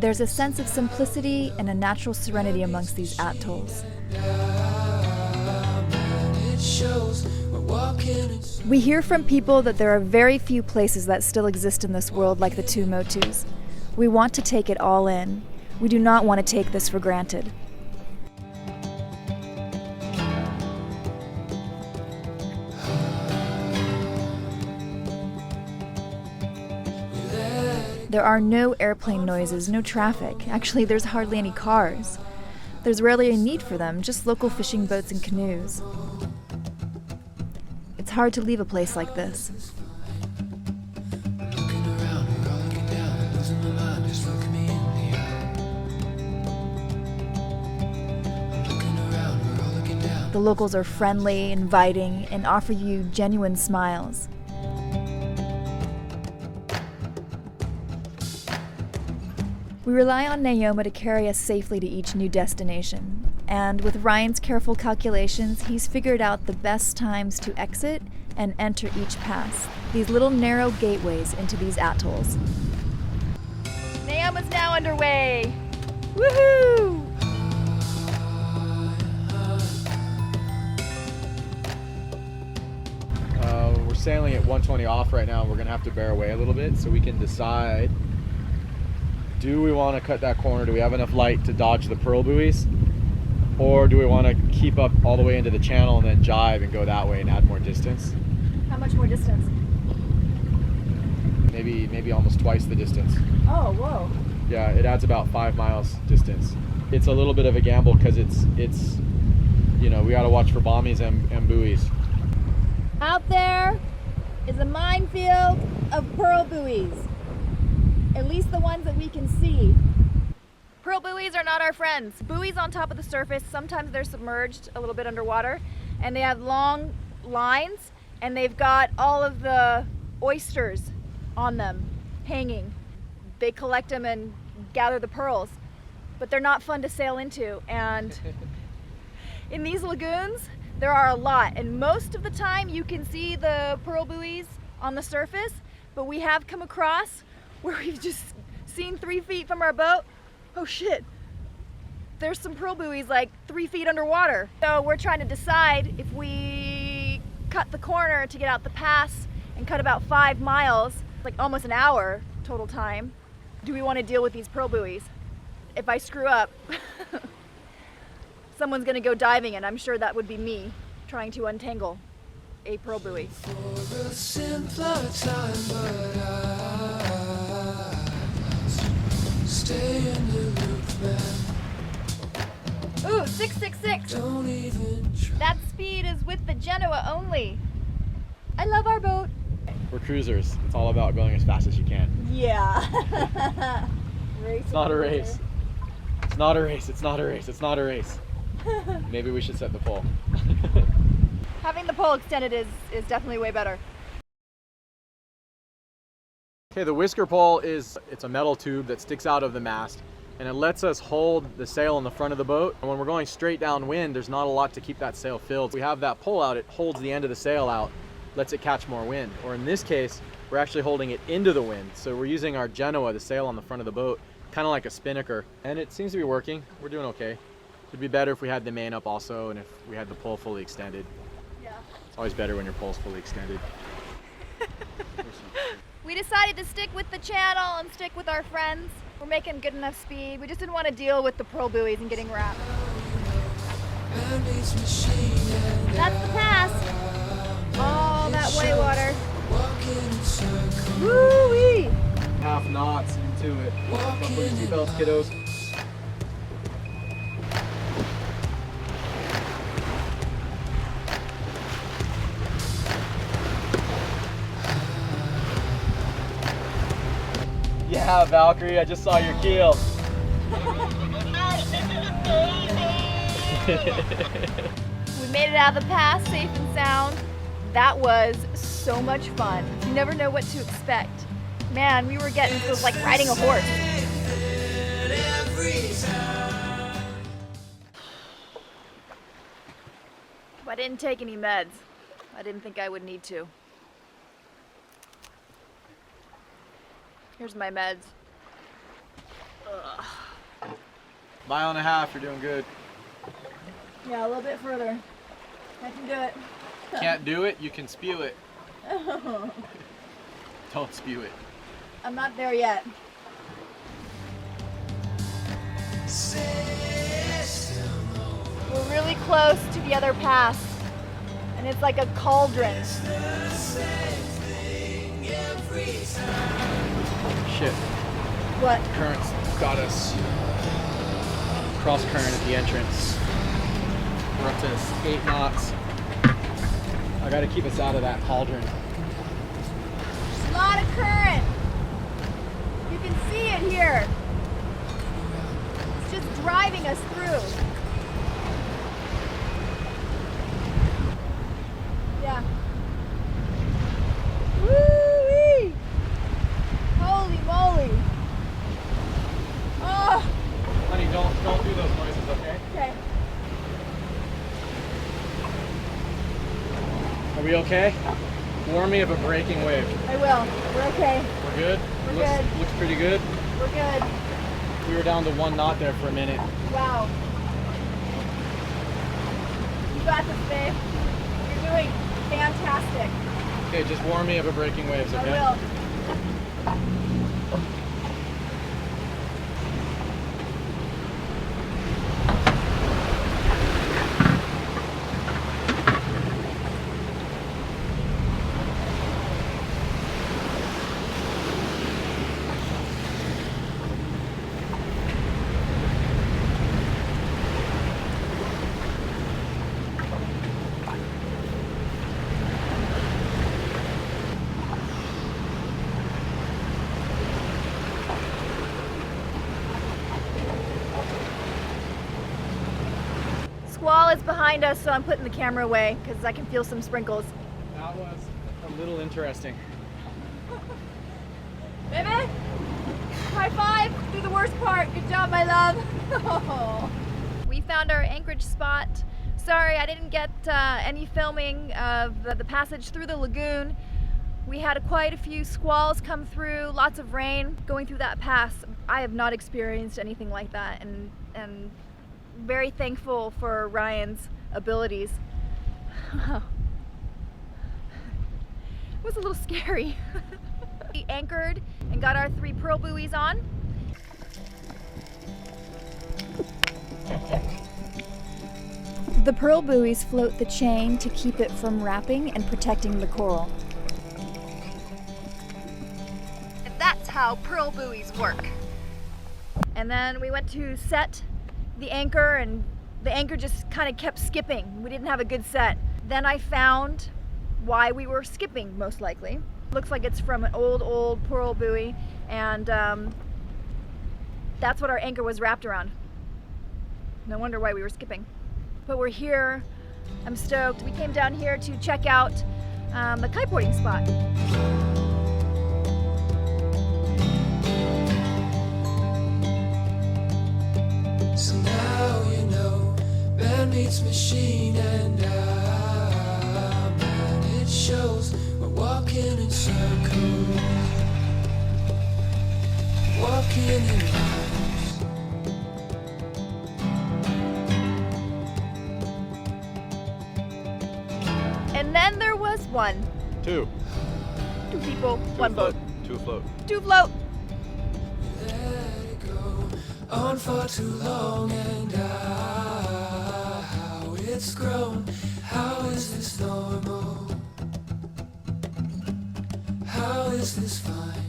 There's a sense of simplicity and a natural serenity amongst these atolls. We hear from people that there are very few places that still exist in this world like the Tuamotus. We want to take it all in. We do not want to take this for granted. There are no airplane noises, no traffic. Actually, there's hardly any cars. There's rarely a need for them, just local fishing boats and canoes. It's hard to leave a place like this. The locals are friendly, inviting, and offer you genuine smiles. We rely on Naoma to carry us safely to each new destination, and with Ryan's careful calculations, he's figured out the best times to exit and enter each pass, these little narrow gateways into these atolls. Naoma's now underway! Woohoo! We're sailing at 120 off right now. We're gonna have to bear away a little bit so we can decide, do we want to cut that corner? Do we have enough light to dodge the pearl buoys? Or do we want to keep up all the way into the channel and then jibe and go that way and add more distance? How much more distance? Maybe almost twice the distance. Oh, whoa. Yeah, it adds about 5 miles distance. It's a little bit of a gamble because it's you know, we got to watch for bommies and buoys. Out there is a minefield of pearl buoys. At least the ones that we can see. Pearl buoys are not our friends. Buoys on top of the surface, sometimes they're submerged a little bit underwater, and they have long lines, and they've got all of the oysters on them, hanging. They collect them and gather the pearls, but they're not fun to sail into. And in these lagoons, there are a lot, and most of the time you can see the pearl buoys on the surface, but we have come across where we've just seen 3 feet from our boat, oh shit, there's some pearl buoys like 3 feet underwater. So we're trying to decide if we cut the corner to get out the pass and cut about 5 miles, like almost an hour total time. Do we want to deal with these pearl buoys? If I screw up, someone's gonna go diving, and I'm sure that would be me trying to untangle a pearl buoy. Ooh, 666. That speed is with the Genoa only. I love our boat. We're cruisers. It's all about going as fast as you can. Yeah. It's not a race. It's not a race. It's not a race. It's not a race. Maybe we should set the pole. Having the pole extended is definitely way better. Okay, the whisker pole it's a metal tube that sticks out of the mast, and it lets us hold the sail in the front of the boat. And when we're going straight downwind, there's not a lot to keep that sail filled. We have that pole out, it holds the end of the sail out, lets it catch more wind. Or in this case, we're actually holding it into the wind. So we're using our Genoa, the sail on the front of the boat, kind of like a spinnaker. And it seems to be working. We're doing okay. It'd be better if we had the main up also, and if we had the pole fully extended. Yeah. It's always better when your pole's fully extended. We decided to stick with the channel and stick with our friends. We're making good enough speed. We just didn't want to deal with the pearl buoys and getting wrapped. That's the pass. All that way water. Woo-wee! Half knots into it. Buckle your seatbelts, kiddos. Yeah, Valkyrie, I just saw your keel. We made it out of the pass safe and sound. That was so much fun. You never know what to expect. Man, we were getting, it was like riding a horse. I didn't take any meds. I didn't think I would need to. Here's my meds. Mile and a half, you're doing good. Yeah, a little bit further. I can do it. Can't do it, you can spew it. Don't spew it. I'm not there yet. We're really close to the other pass, and it's like a cauldron. Shit. What? Current's got us. Cross current at the entrance. We're up to 8 knots. I gotta keep us out of that cauldron. There's a lot of current. You can see it here. It's just driving us through. Yeah. Woo-wee! Holy moly! Oh! Honey, don't do those noises, okay? Okay. Are we okay? Warn me of a breaking wave. I will. We're okay. We're good? We're looks, good. Looks pretty good. We're good. We were down to 1 knot there for a minute. Wow. You got this, babe. You're doing fantastic. Okay, just warn me of a breaking waves, okay? I will. Squall is behind us, so I'm putting the camera away because I can feel some sprinkles. That was a little interesting. Baby, high five through the worst part. Good job, my love. We found our anchorage spot. Sorry, I didn't get any filming of the passage through the lagoon. We had quite a few squalls come through, lots of rain going through that pass. I have not experienced anything like that, and very thankful for Ryan's abilities. It was a little scary. We anchored and got our 3 pearl buoys on. The pearl buoys float the chain to keep it from wrapping and protecting the coral. And that's how pearl buoys work. And then we went to set the anchor, and the anchor just kind of kept skipping. We didn't have a good set. Then I found why we were skipping, most likely. Looks like it's from an old pearl buoy, and that's what our anchor was wrapped around. No wonder why we were skipping. But we're here. I'm stoked. We came down here to check out the kiteboarding spot. So now you know, man meets machine, and man, it shows. We're walking in circles, walking in lines. And then there was one. 2. 2 people, 1 float. boat. 2 afloat. 2 afloat. Let it go on for too long, and how it's grown. How is this normal? How is this fine?